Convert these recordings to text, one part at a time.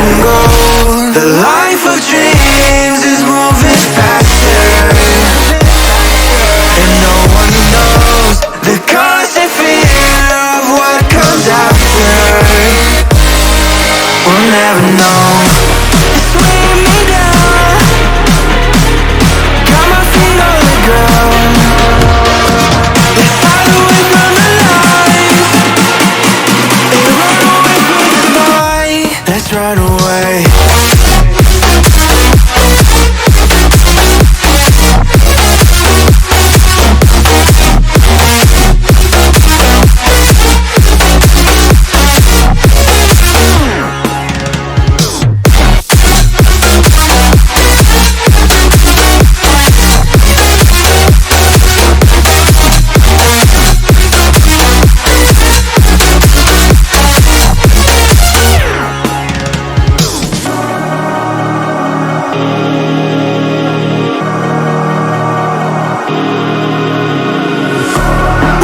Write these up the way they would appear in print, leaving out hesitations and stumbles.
and gold. The life of dreams is moving faster, and no one knows the constant fear of what comes after. We'll never know. It's weighing me down, got my feet on the ground. Let's hide away from the lights and run away from the night. Let's run away.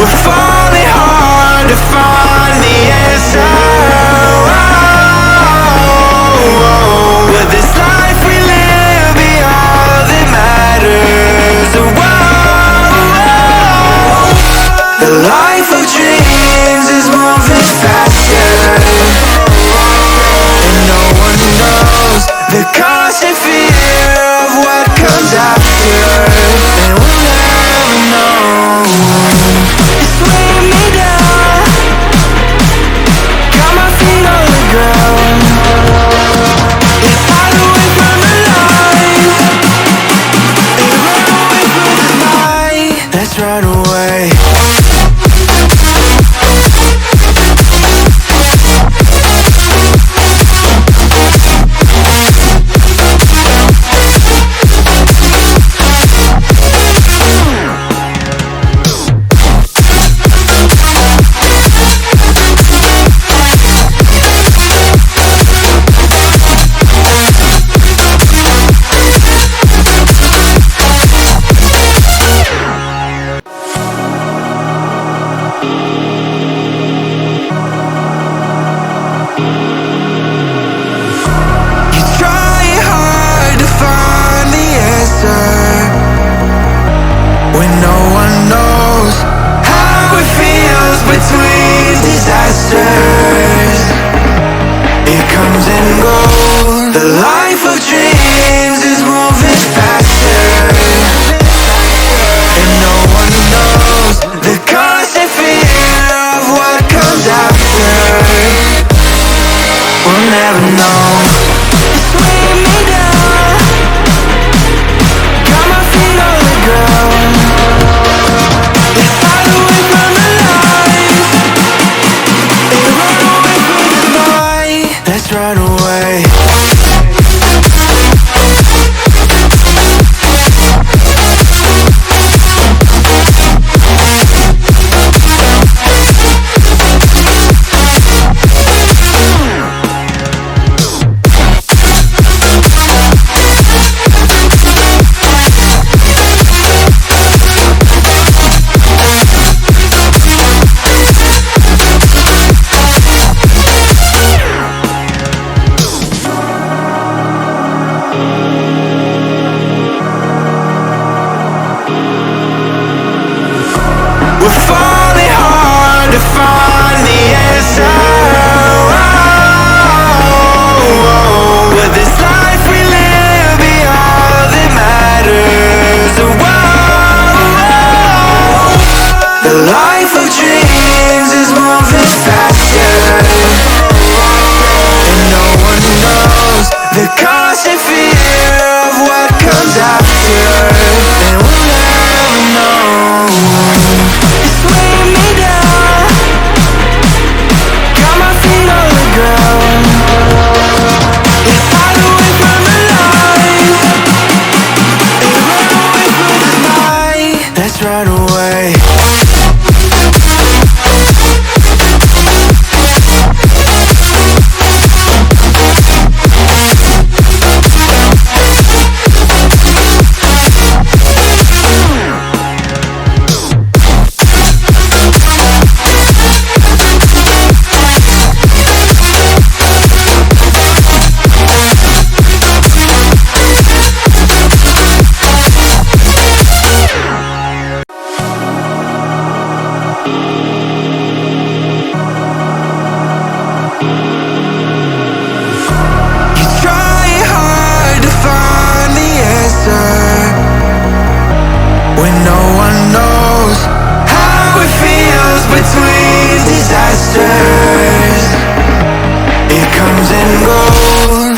We're falling hard to find the answer. Will this life we live be all that matters? The life of dreams is moving faster, and no one knows the constant fear of what comes after. And we'll never know. It's weighing me down, got my feet on the ground. Let's hide away from the lights and run away from the night. Let's run away. When no one knows how it feels between disasters, it comes and goes. The life of dreams is moving faster, and no one knows the constant fear of what comes after. We'll never know. It's weighing me down, got my feet on the ground. Let's hide away from the lights and run away from the night. Let's run away. We're falling hard to find the answer. Will this life we live be all that matters? The life of dreams is moving faster, and no one knows the constant fear of what comes after. And we'll never know. It's weighing me down, got my feet on the ground. Let's hide away from the lights and run away from the night. Let's run away.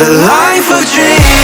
The life of dreams.